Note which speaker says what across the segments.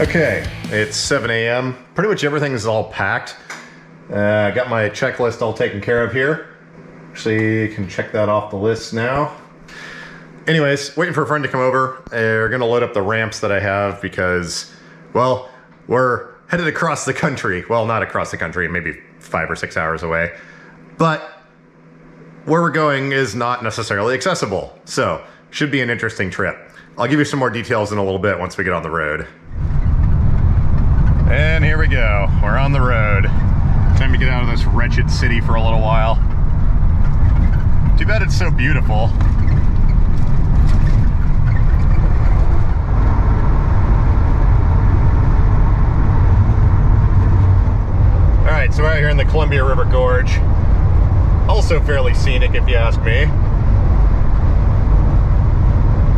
Speaker 1: Okay, it's 7 a.m. Pretty much everything is all packed. I got my checklist all taken care of here. Actually, you can check that off the list now. Anyways, waiting for a friend to come over. We're gonna load up the ramps that I have because, well, we're headed across the country. Well, not across the country, maybe 5 or 6 hours away. But where we're going is not necessarily accessible. So, should be an interesting trip. I'll give you some more details in a little bit once we get on the road. And here we go, we're on the road. Time to get out of this wretched city for a little while. Too bad it's so beautiful. Alright, so we're out here in the Columbia River Gorge. Also fairly scenic if you ask me.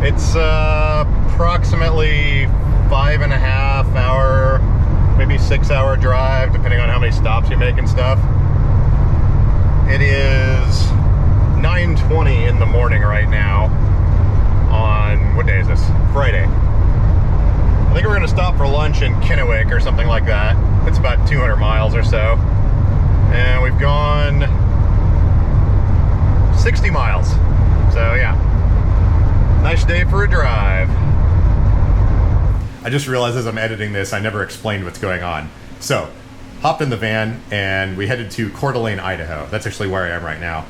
Speaker 1: It's approximately 5.5 hour, maybe 6 hour drive, depending on how many stops you make and stuff. It is 9:20 in the morning right now on, what day is this? Friday. I think we're gonna stop for lunch in Kennewick or something like that. It's about 200 miles or so. And we've gone 60 miles. So yeah, nice day for a drive. I just realized as I'm editing this, I never explained what's going on. So, hopped in the van and we headed to Coeur, Idaho. That's actually where I am right now.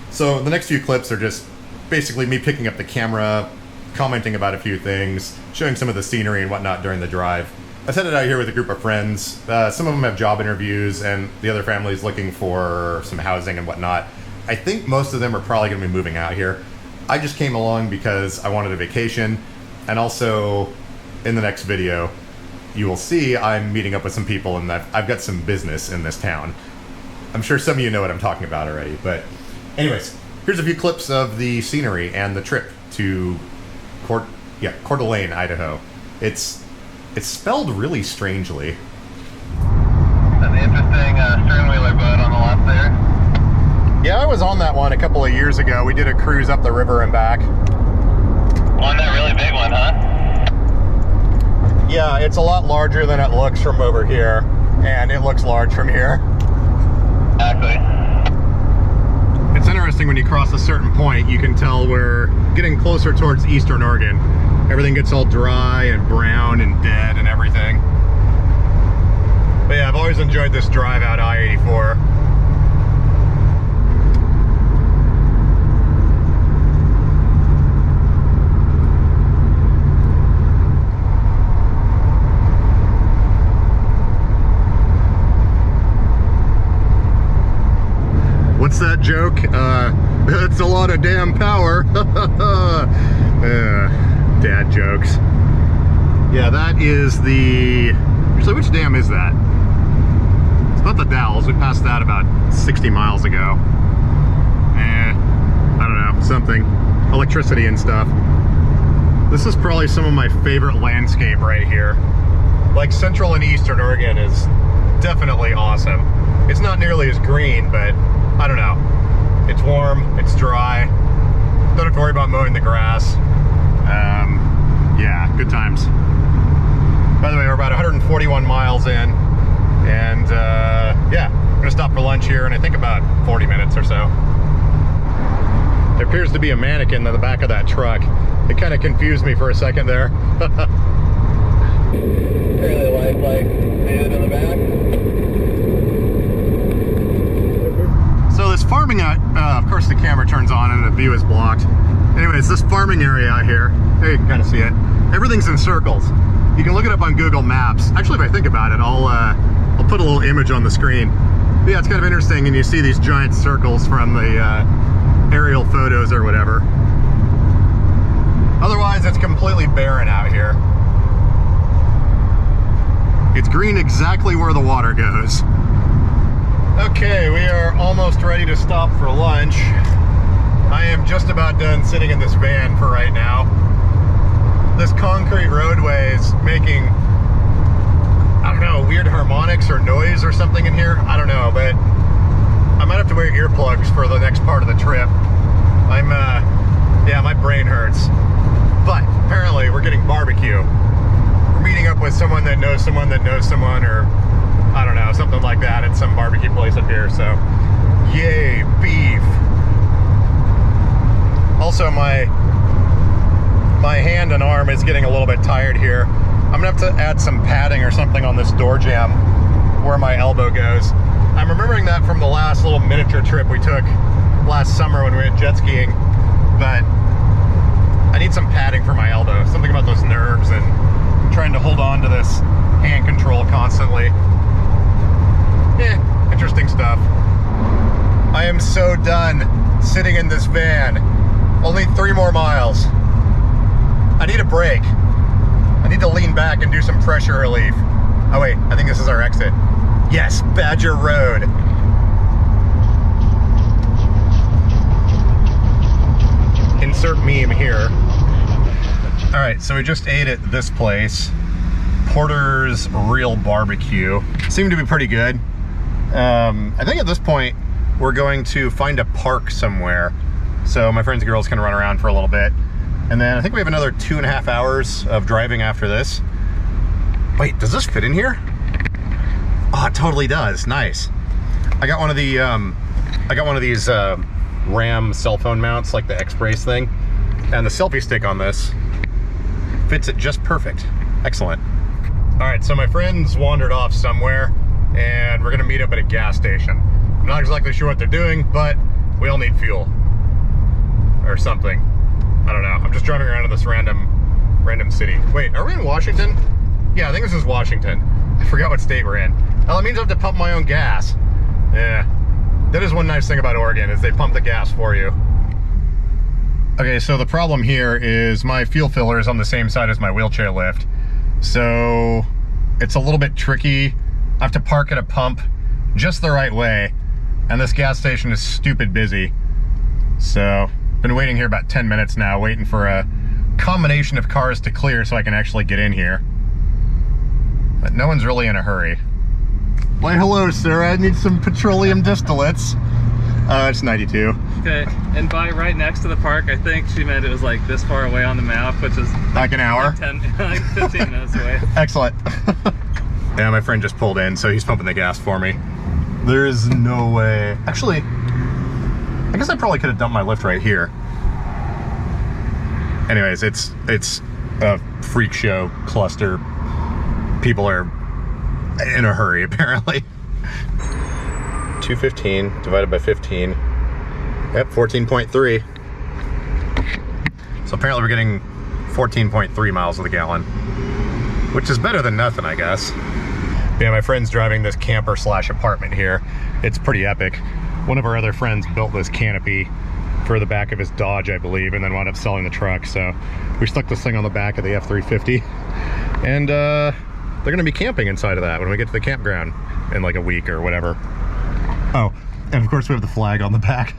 Speaker 1: So the next few clips are just basically me picking up the camera, commenting about a few things, showing some of the scenery and whatnot during the drive. I was headed out here with a group of friends. Some of them have job interviews and the other family's looking for some housing and whatnot. I think most of them are probably gonna be moving out here. I just came along because I wanted a vacation, and also in the next video, you will see I'm meeting up with some people and I've got some business in this town. I'm sure some of you know what I'm talking about already, but anyways, here's a few clips of the scenery and the trip to Coeur d'Alene, Idaho. It's spelled really strangely.
Speaker 2: An interesting stern wheeler boat on the left there.
Speaker 1: Yeah, I was on that one a couple of years ago. We did a cruise up the river and back.
Speaker 2: On that really big one, huh?
Speaker 1: Yeah, it's a lot larger than it looks from over here, and it looks large from here.
Speaker 2: Exactly.
Speaker 1: It's interesting when you cross a certain point, you can tell we're getting closer towards eastern Oregon. Everything gets all dry and brown and dead and everything. But yeah, I've always enjoyed this drive out I-84. What's that joke? That's a lot of damn power. Dad jokes. Yeah, that is the... Actually, which dam is that? It's not the Dalles. We passed that about 60 miles ago. I don't know, something. Electricity and stuff. This is probably some of my favorite landscape right here. Like Central and Eastern Oregon is definitely awesome. It's not nearly as green, but I don't know. It's warm, it's dry. Don't have to worry about mowing the grass. Yeah, good times. By the way, we're about 141 miles in, and yeah, we're gonna stop for lunch here in I think about 40 minutes or so. There appears to be a mannequin in the back of that truck. It kind of confused me for a second there.
Speaker 2: Fairly lifelike dude in the back.
Speaker 1: So this farming out, of course the camera turns on and the view is blocked. Anyways, this farming area out here, there you can kind of see it. Everything's in circles. You can look it up on Google Maps. Actually, if I think about it, I'll put a little image on the screen. But yeah, it's kind of interesting, and you see these giant circles from the aerial photos or whatever. Otherwise, it's completely barren out here. It's green exactly where the water goes. Okay, we are almost ready to stop for lunch. I am just about done sitting in this van for right now. This concrete roadway is making, I don't know, weird harmonics or noise or something in here. I don't know, but I might have to wear earplugs for the next part of the trip. Yeah, my brain hurts. But apparently we're getting barbecue. we're meeting up with someone that knows someone that knows someone, or I don't know, something like that at some barbecue place up here. So, yay, beef. Also, my hand and arm is getting a little bit tired here. I'm gonna have to add some padding or something on this door jamb where my elbow goes. I'm remembering that from the last little miniature trip we took last summer when we went jet skiing, but I need some padding for my elbow. Something about those nerves and trying to hold on to this hand control constantly. Interesting stuff. I am so done sitting in this van. Only 3 more miles. I need a break. I need to lean back and do some pressure relief. Oh wait, I think this is our exit. Yes, Badger Road. Insert meme here. All right, so we just ate at this place, Porter's Real Barbecue. Seemed to be pretty good. I think at this point, we're going to find a park somewhere, so my friends and girls can run around for a little bit. And then I think we have another 2.5 hours of driving after this. Wait, does this fit in here? Oh, it totally does. Nice. I got one of the these Ram cell phone mounts, like the X-Brace thing, and the selfie stick on this fits it just perfect. Excellent. All right, so my friends wandered off somewhere, and we're gonna meet up at a gas station. I'm not exactly sure what they're doing, but we all need fuel or something. I don't know. I'm just driving around in this random city. Wait, are we in Washington? Yeah, I think this is Washington. I forgot what state we're in. Oh, it means I have to pump my own gas. Yeah. That is one nice thing about Oregon, is they pump the gas for you. Okay, so the problem here is my fuel filler is on the same side as my wheelchair lift. So it's a little bit tricky. I have to park at a pump just the right way, and this gas station is stupid busy. So been waiting here about 10 minutes now, waiting for a combination of cars to clear so I can actually get in here. But no one's really in a hurry. Why, hello, sir. I need some petroleum distillates. It's 92.
Speaker 3: Okay, and by right next to the park, I think she meant it was like this far away on the map, which is
Speaker 1: like an hour?
Speaker 3: Like 15 minutes away.
Speaker 1: Excellent. Yeah, my friend just pulled in, so he's pumping the gas for me. There is no way. Actually, I guess I probably could have dumped my lift right here. Anyways, it's a freak show cluster. People are in a hurry, apparently. 215 divided by 15. Yep, 14.3. So apparently we're getting 14.3 miles to the gallon, which is better than nothing, I guess. Yeah, my friend's driving this camper slash apartment here. It's pretty epic. One of our other friends built this canopy for the back of his Dodge, I believe, and then wound up selling the truck. So we stuck this thing on the back of the F-350, and they're gonna be camping inside of that when we get to the campground in like a week or whatever. Oh, and of course we have the flag on the back.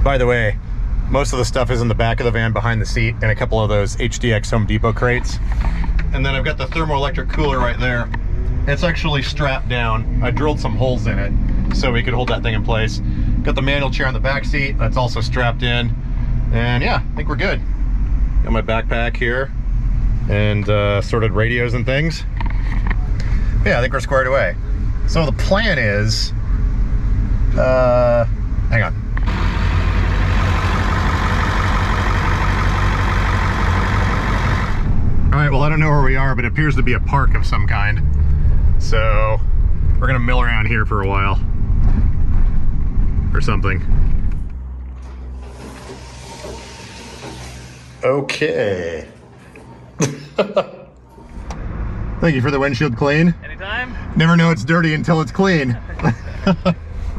Speaker 1: By the way, most of the stuff is in the back of the van behind the seat, and a couple of those HDX Home Depot crates. And then I've got the thermoelectric cooler right there. It's actually strapped down. I drilled some holes in it so we could hold that thing in place. Got the manual chair on the back seat, that's also strapped in. And yeah, I think we're good. Got my backpack here and sorted radios and things. Yeah, I think we're squared away. So the plan is, hang on. All right, well, I don't know where we are, but it appears to be a park of some kind. So we're gonna mill around here for a while or something. Okay. Thank you for the windshield clean.
Speaker 3: Anytime.
Speaker 1: Never know it's dirty until it's clean.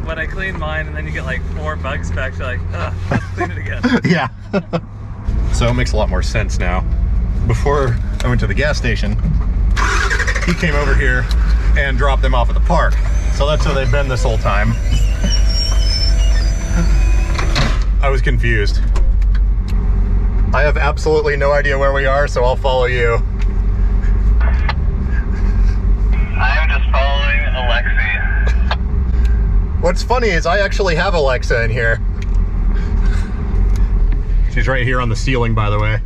Speaker 3: When I clean mine and then you get like 4 bug specks, you're like, ugh, let's clean it again.
Speaker 1: Yeah. So it makes a lot more sense now. Before I went to the gas station, he came over here and dropped them off at the park. So that's how they've been this whole time. I was confused. I have absolutely no idea where we are, so I'll follow you.
Speaker 2: I'm just following Alexi.
Speaker 1: What's funny is I actually have Alexa in here. She's right here on the ceiling, by the way.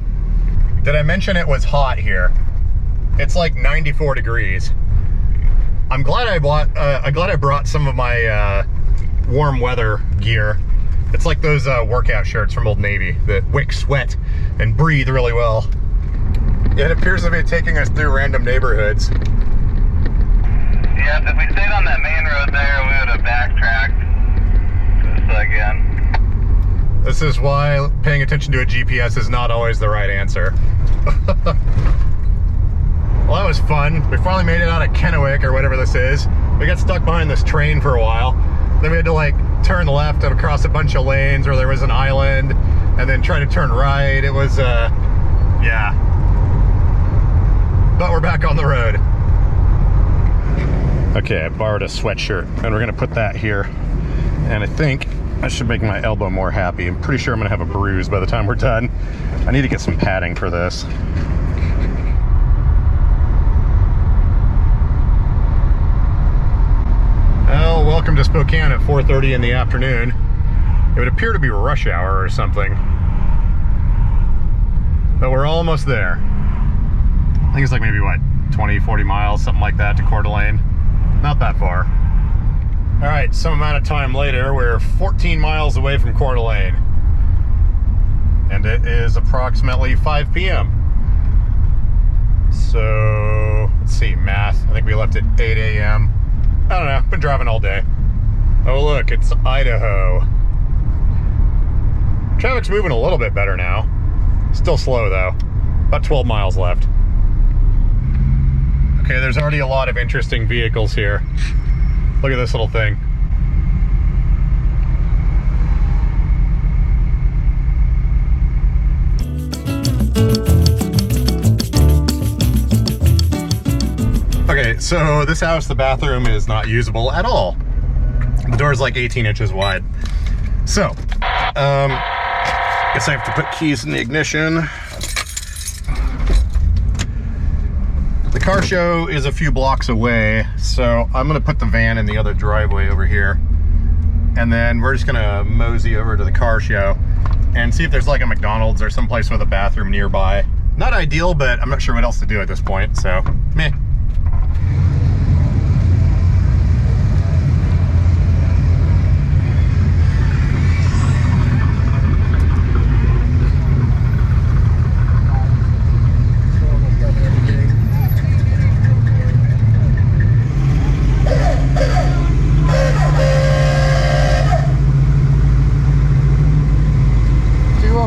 Speaker 1: Did I mention it was hot here? It's like 94 degrees. I'm glad I brought some of my warm weather gear. It's like those workout shirts from Old Navy that wick sweat and breathe really well. It appears to be taking us through random neighborhoods.
Speaker 2: Yes, if we stayed on that main road there, we would have backtracked this again.
Speaker 1: This is why paying attention to a GPS is not always the right answer. Well, that was fun. We finally made it out of Kennewick or whatever this is. We got stuck behind this train for a while. Then we had to like turn left and across a bunch of lanes where there was an island and then try to turn right. It was, yeah. But we're back on the road. Okay, I borrowed a sweatshirt and we're gonna put that here. And I think I should make my elbow more happy. I'm pretty sure I'm gonna have a bruise by the time we're done. I need to get some padding for this. Well, welcome to Spokane at 4:30 in the afternoon. It would appear to be rush hour or something. But we're almost there. I think it's like maybe, what, 20, 40 miles, something like that to Coeur d'Alene. Not that far. All right, some amount of time later, we're 14 miles away from Coeur d'Alene. And it is approximately 5 p.m. So, let's see, math. I think we left at 8 a.m. I don't know, been driving all day. Oh look, it's Idaho. Traffic's moving a little bit better now. Still slow though. About 12 miles left. Okay, there's already a lot of interesting vehicles here. Look at this little thing. Okay, so this house, the bathroom is not usable at all. The door's like 18 inches wide. So, guess I have to put keys in the ignition. The car show is a few blocks away, so I'm gonna put the van in the other driveway over here. And then we're just gonna mosey over to the car show and see if there's like a McDonald's or someplace with a bathroom nearby. Not ideal, but I'm not sure what else to do at this point, so meh.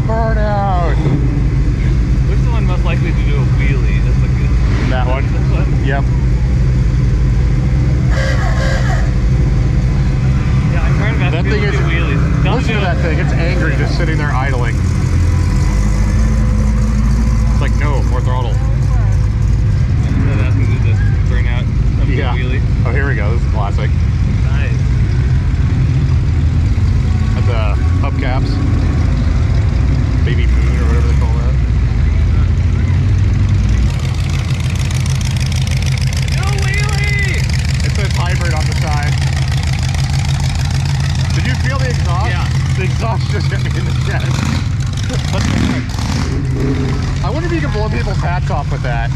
Speaker 1: Burnout.
Speaker 3: Which one most likely to do a wheelie? Just look at
Speaker 1: That one?
Speaker 3: this one?
Speaker 1: Yep.
Speaker 3: Yeah, I'm trying to
Speaker 1: That thing is,
Speaker 3: do wheelies. Don't
Speaker 1: listen
Speaker 3: do
Speaker 1: to that
Speaker 3: it.
Speaker 1: thing, it's angry just sitting there idling. It's like, no, more throttle.
Speaker 3: So that's going to just bring out some
Speaker 1: Yeah.
Speaker 3: wheelie.
Speaker 1: Oh, here we go, this is classic.
Speaker 3: Nice.
Speaker 1: At the hubcaps. Baby moon or whatever they call that.
Speaker 3: No wheelie!
Speaker 1: It says hybrid on the side. Did you feel the exhaust?
Speaker 3: Yeah.
Speaker 1: The exhaust just hit me in the chest. What the heck? I wonder if you can blow people's hats off with that.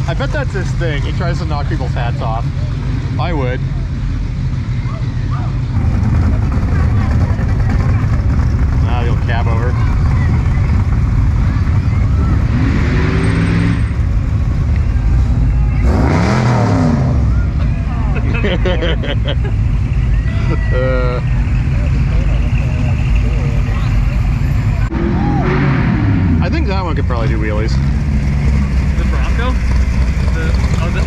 Speaker 1: I bet that's his thing. He tries to knock people's hats off. I would. Ah, you'll cab over. I think that one could probably do wheelies.
Speaker 3: The Bronco?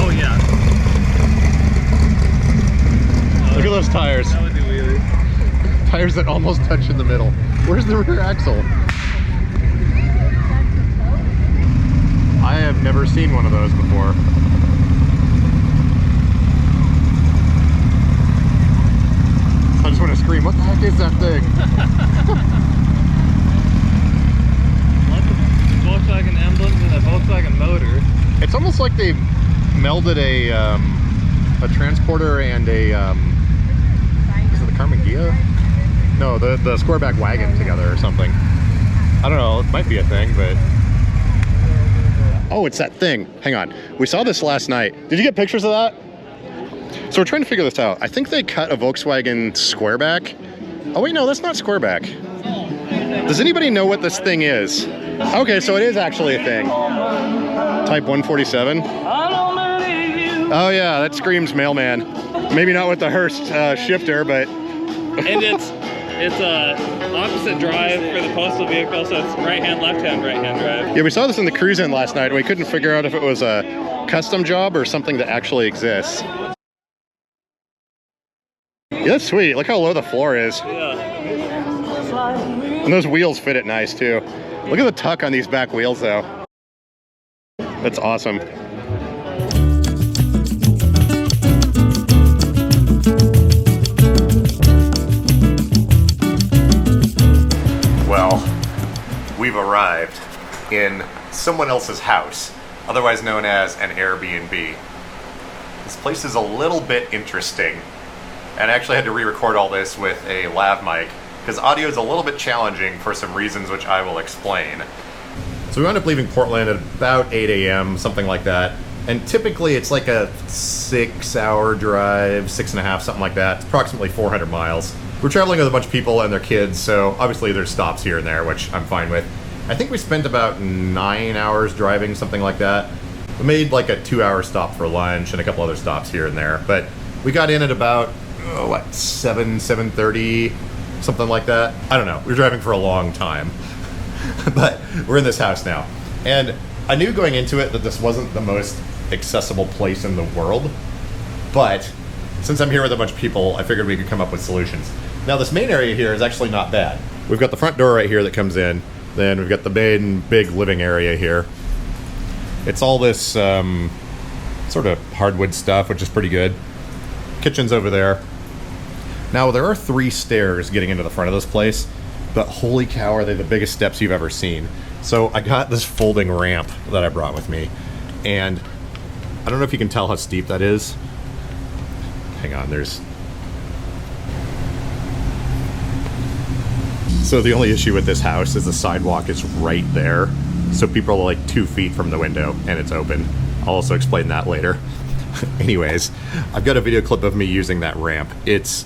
Speaker 3: Oh yeah.
Speaker 1: Look at those tires.
Speaker 3: That would do wheelies.
Speaker 1: Tires that almost touch in the middle. Where's the rear axle? I have never seen one of those before. I just want to scream, what the heck is that thing?
Speaker 3: Lots of Volkswagen emblems and a Volkswagen motor.
Speaker 1: It's almost like they melded a transporter and a, is it the Carmen Ghia? No, the squareback wagon together or something. I don't know, it might be a thing, but Oh, it's that thing. Hang on. We saw this last night. Did you get pictures of that? So we're trying to figure this out. I think they cut a Volkswagen Squareback. Oh wait, no, that's not Squareback. Does anybody know what this thing is? Okay, so it is actually a thing. Type 147. Oh yeah, that screams mailman. Maybe not with the Hearst shifter, but...
Speaker 3: And it's a opposite drive for the postal vehicle, so it's right-hand, left-hand, right-hand drive.
Speaker 1: Yeah, we saw this in the cruise-in last night, and we couldn't figure out if it was a custom job or something that actually exists. Yeah, that's sweet. Look how low the floor is.
Speaker 3: Yeah.
Speaker 1: And those wheels fit it nice, too. Look at the tuck on these back wheels, though. That's awesome. Well, we've arrived in someone else's house, otherwise known as an Airbnb. This place is a little bit interesting, and I actually had to re-record all this with a lav mic because audio is a little bit challenging for some reasons which I will explain. So we wound up leaving Portland at about 8 a.m., something like that, and typically it's like a 6-hour drive, 6.5, something like that. It's approximately 400 miles. We're traveling with a bunch of people and their kids, so obviously there's stops here and there, which I'm fine with. I think we spent about 9 hours driving, something like that. We made like a 2-hour stop for lunch and a couple other stops here and there, but we got in at about, 7:30, something like that. I don't know. We were driving for a long time, but we're in this house now. And I knew going into it that this wasn't the most accessible place in the world, but since I'm here with a bunch of people, I figured we could come up with solutions. Now, this main area here is actually not bad. We've got the front door right here that comes in. Then we've got the main big living area here. It's all this sort of hardwood stuff, which is pretty good. Kitchen's over there. Now, there are 3 stairs getting into the front of this place, but holy cow, are they the biggest steps you've ever seen. So I got this folding ramp that I brought with me, and I don't know if you can tell how steep that is. Hang on, So the only issue with this house is the sidewalk is right there. So people are like 2 feet from the window and it's open. I'll also explain that later. Anyways, I've got a video clip of me using that ramp. It's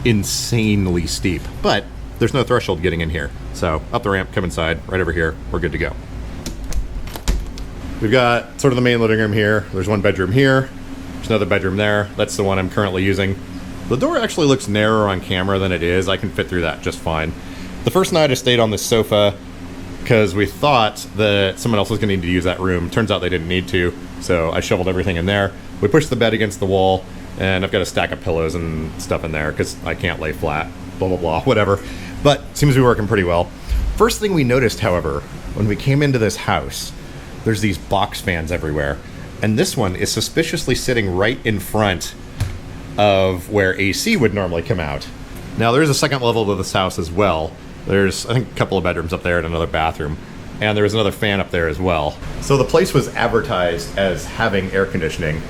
Speaker 1: insanely steep, but there's no threshold getting in here. So up the ramp, come inside, right over here, we're good to go. We've got sort of the main living room here. There's one bedroom here. There's another bedroom there. That's the one I'm currently using. The door actually looks narrower on camera than it is. I can fit through that just fine. The first night I stayed on this sofa because we thought that someone else was going to need to use that room. Turns out they didn't need to, so I shoveled everything in there. We pushed the bed against the wall, and I've got a stack of pillows and stuff in there because I can't lay flat, blah, blah, blah, whatever. But seems to be working pretty well. First thing we noticed, however, when we came into this house, there's these box fans everywhere. And this one is suspiciously sitting right in front of where AC would normally come out. Now, there's a second level to this house as well. There's, I think, a couple of bedrooms up there and another bathroom. And there was another fan up there as well. So the place was advertised as having air conditioning.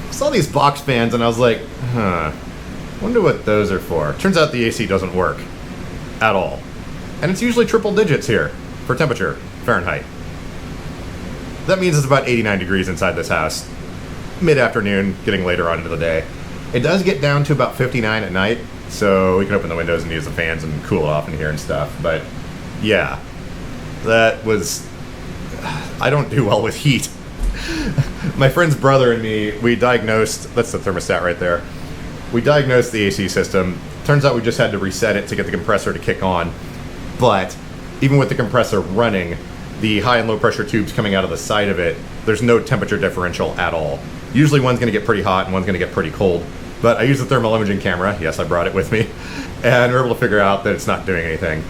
Speaker 1: I saw these box fans and I was like, wonder what those are for. Turns out the AC doesn't work at all. And it's usually triple digits here for temperature, Fahrenheit. That means it's about 89 degrees inside this house. Mid-afternoon, getting later on into the day. It does get down to about 59 at night, so we can open the windows and use the fans and cool it off in here and stuff. But yeah, that was... I don't do well with heat. My friend's brother and me, we diagnosed... That's the thermostat right there. We diagnosed the AC system. Turns out we just had to reset it to get the compressor to kick on. But even with the compressor running, the high and low pressure tubes coming out of the side of it, there's no temperature differential at all. Usually one's going to get pretty hot and one's going to get pretty cold. But I used the thermal imaging camera, yes, I brought it with me, and we're able to figure out that it's not doing anything.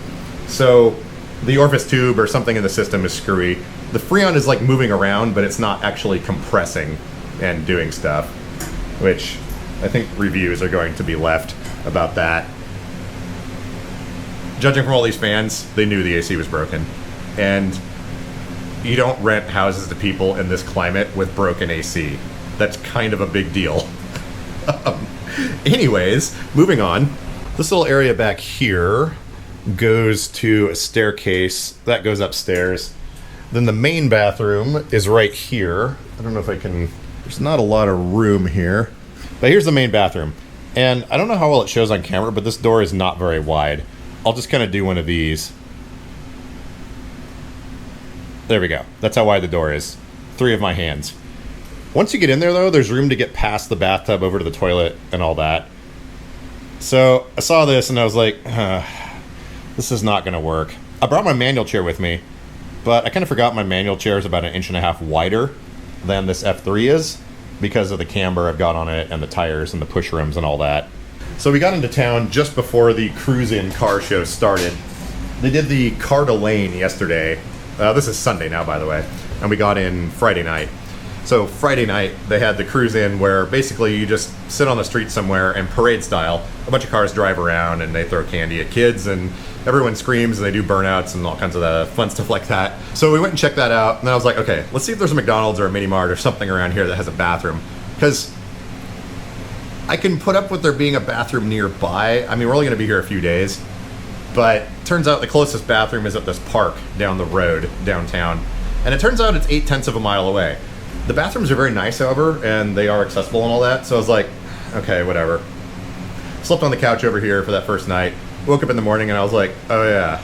Speaker 1: So the orifice tube or something in the system is screwy. The Freon is like moving around, but it's not actually compressing and doing stuff, which I think reviews are going to be left about that. Judging from all these fans, they knew the AC was broken. And you don't rent houses to people in this climate with broken AC. That's kind of a big deal. Anyways, moving on. This little area back here goes to a staircase that goes upstairs. Then the main bathroom is right here. I don't know if I can... There's not a lot of room here. But here's the main bathroom. And I don't know how well it shows on camera, but this door is not very wide. I'll just kind of do one of these. There we go. That's how wide the door is. 3 of my hands. Once you get in there, though, there's room to get past the bathtub over to the toilet and all that. So I saw this and I was like, this is not going to work. I brought my manual chair with me, but I kind of forgot my manual chair is about 1.5 inches wider than this F3 is because of the camber I've got on it and the tires and the push rims and all that. So we got into town just before the cruise-in car show started. They did the Coeur lane yesterday. This is Sunday now, by the way, and we got in Friday night. So Friday night, they had the cruise-in where basically you just sit on the street somewhere and parade style, a bunch of cars drive around and they throw candy at kids and everyone screams and they do burnouts and all kinds of fun stuff like that. So we went and checked that out, and then I was like, okay, let's see if there's a McDonald's or a Mini Mart or something around here that has a bathroom. Because I can put up with there being a bathroom nearby. I mean, we're only going to be here a few days, but turns out the closest bathroom is at this park down the road, downtown. And it turns out it's 0.8 of a mile away. The bathrooms are very nice, however, and they are accessible and all that, so I was like, okay, whatever. Slept on the couch over here for that first night. Woke up in the morning and I was like, oh yeah,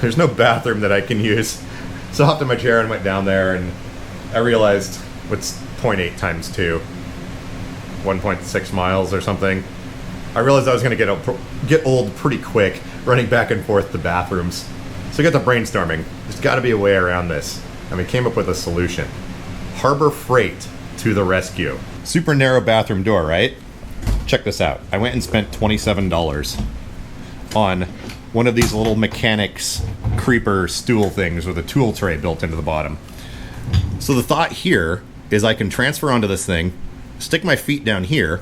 Speaker 1: there's no bathroom that I can use. So I hopped in my chair and went down there, and I realized what's 0.8 times 2, 1.6 miles or something. I realized I was going to get old pretty quick running back and forth to bathrooms. So I got to brainstorming. There's got to be a way around this. And we came up with a solution. Harbor Freight to the rescue. Super narrow bathroom door, right? Check this out. I went and spent $27 on one of these little mechanics creeper stool things with a tool tray built into the bottom. So the thought here is I can transfer onto this thing, stick my feet down here,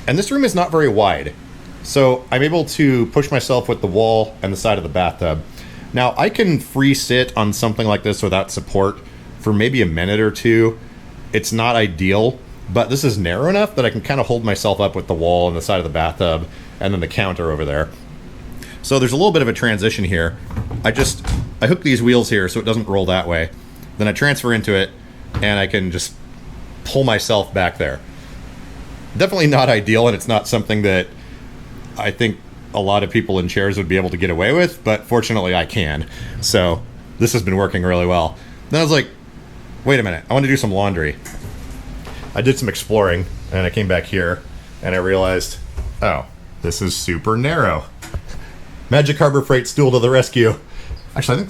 Speaker 1: and this room is not very wide. So I'm able to push myself with the wall and the side of the bathtub. Now I can free sit on something like this without support for maybe a minute or two. It's not ideal, but this is narrow enough that I can kind of hold myself up with the wall and the side of the bathtub and then the counter over there. So there's a little bit of a transition here. I hook these wheels here so it doesn't roll that way. Then I transfer into it and I can just pull myself back there. Definitely not ideal, and it's not something that I think a lot of people in chairs would be able to get away with, but fortunately I can. So this has been working really well. Then I was like, wait a minute, I want to do some laundry. I did some exploring, and I came back here, and I realized, oh, this is super narrow. Magic Harbor Freight stool to the rescue. Actually, I think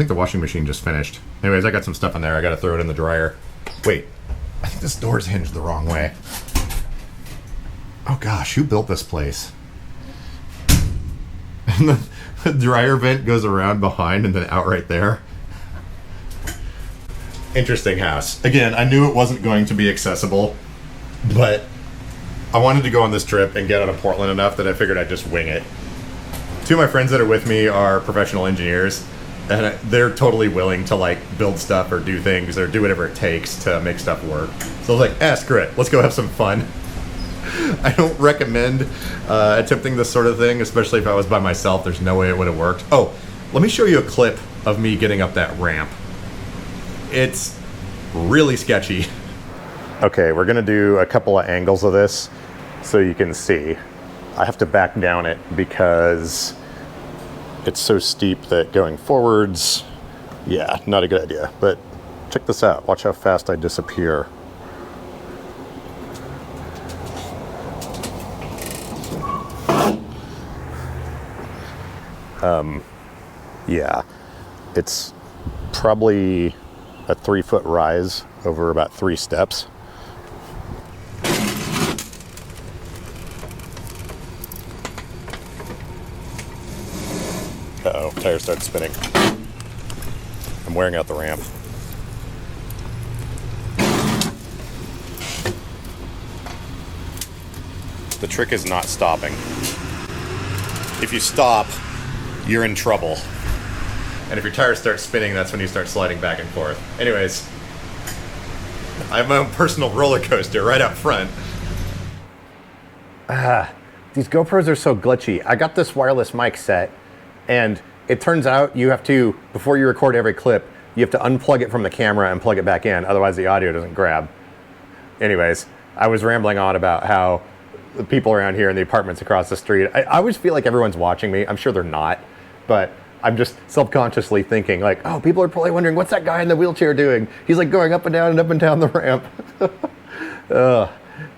Speaker 1: the washing machine just finished. Anyways, I got some stuff in there. I got to throw it in the dryer. Wait, I think this door's hinged the wrong way. Oh gosh, who built this place? And the dryer vent goes around behind and then out right there. Interesting house. Again, I knew it wasn't going to be accessible, but I wanted to go on this trip and get out of Portland enough that I figured I'd just wing it. 2 of my friends that are with me are professional engineers, and they're totally willing to like build stuff or do things or do whatever it takes to make stuff work. So I was like, screw it, let's go have some fun. I don't recommend attempting this sort of thing, especially if I was by myself. There's no way it would have worked. Oh, let me show you a clip of me getting up that ramp. It's really sketchy. Okay, we're gonna do a couple of angles of this so you can see. I have to back down it because it's so steep that going forwards, yeah, not a good idea. But check this out, watch how fast I disappear. Yeah, it's probably a 3-foot rise over about 3 steps. Uh-oh, tire started spinning. I'm wearing out the ramp. The trick is not stopping. If you stop, you're in trouble. And if your tires start spinning, that's when you start sliding back and forth. Anyways, I have my own personal roller coaster right out front. These GoPros are so glitchy. I got this wireless mic set, and it turns out you have to, before you record every clip, you have to unplug it from the camera and plug it back in, otherwise the audio doesn't grab. Anyways, I was rambling on about how the people around here in the apartments across the street, I always feel like everyone's watching me. I'm sure they're not, but I'm just subconsciously thinking like, oh, people are probably wondering, what's that guy in the wheelchair doing? He's like going up and down the ramp.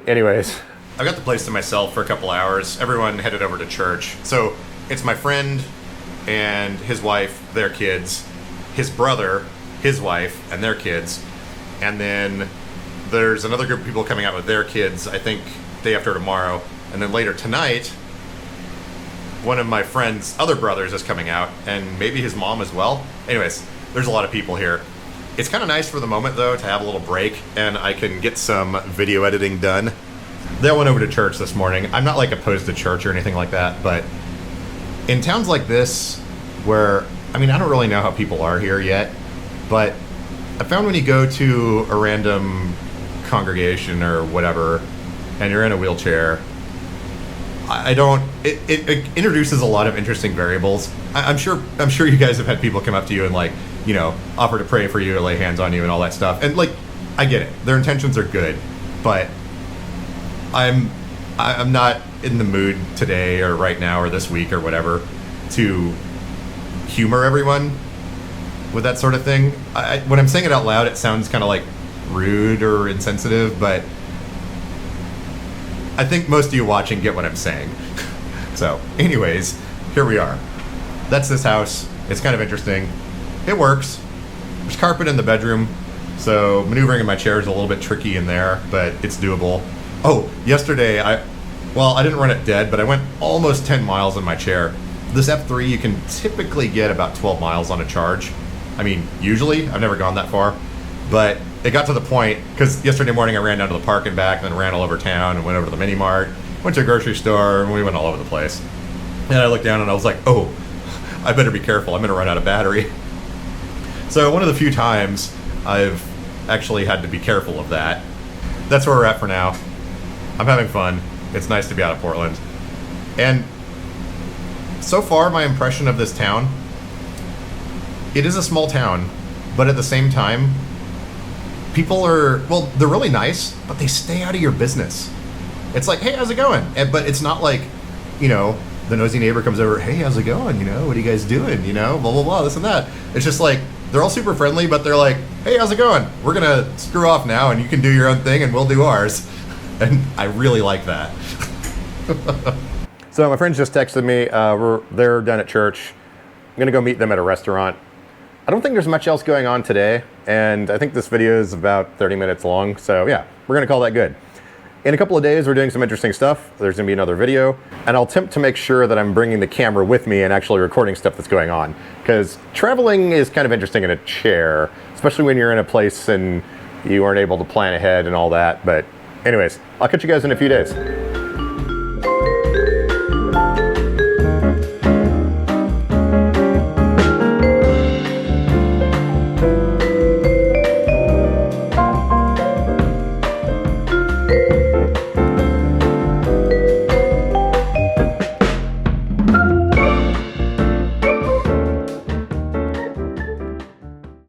Speaker 1: Anyways, I've got the place to myself for a couple hours. Everyone headed over to church. So it's my friend and his wife, their kids, his brother, his wife, and their kids. And then there's another group of people coming out with their kids, I think day after tomorrow. And then later tonight, one of my friend's other brothers is coming out, and maybe his mom as well. Anyways, there's a lot of people here. It's kind of nice for the moment, though, to have a little break, and I can get some video editing done. They all went over to church this morning. I'm not like opposed to church or anything like that, but in towns like this, where, I mean, I don't really know how people are here yet, but I found when you go to a random congregation or whatever, and you're in a wheelchair, it introduces a lot of interesting variables. I'm sure you guys have had people come up to you and like, you know, offer to pray for you or lay hands on you and all that stuff. And like, I get it. Their intentions are good, but I'm not in the mood today or right now or this week or whatever to humor everyone with that sort of thing. When I'm saying it out loud, it sounds kind of like rude or insensitive, but I think most of you watching get what I'm saying. So, anyways, here we are. That's this house. It's kind of interesting. It works. There's carpet in the bedroom, so maneuvering in my chair is a little bit tricky in there, but it's doable. Oh, yesterday, I didn't run it dead, but I went almost 10 miles in my chair. This F3, you can typically get about 12 miles on a charge. I mean, usually, I've never gone that far, but it got to the point, because yesterday morning I ran down to the park and back, and then ran all over town and went over to the mini mart, went to a grocery store, and we went all over the place. And I looked down and I was like, oh, I better be careful, I'm gonna run out of battery. So one of the few times I've actually had to be careful of that. That's where we're at for now. I'm having fun. It's nice to be out of Portland. And so far, my impression of this town, it is a small town, but at the same time, people are, well, they're really nice, but they stay out of your business. It's like, hey, how's it going? But it's not like, you know, the nosy neighbor comes over, hey, how's it going? You know, what are you guys doing? You know, blah, blah, blah, this and that. It's just like, they're all super friendly, but they're like, hey, how's it going? We're going to screw off now, and you can do your own thing, and we'll do ours. And I really like that. So my friends just texted me. They're done at church. I'm going to go meet them at a restaurant. I don't think there's much else going on today, and I think this video is about 30 minutes long, so yeah, we're going to call that good. In a couple of days, we're doing some interesting stuff. There's going to be another video, and I'll attempt to make sure that I'm bringing the camera with me and actually recording stuff that's going on, because traveling is kind of interesting in a chair, especially when you're in a place and you aren't able to plan ahead and all that. But anyways, I'll catch you guys in a few days.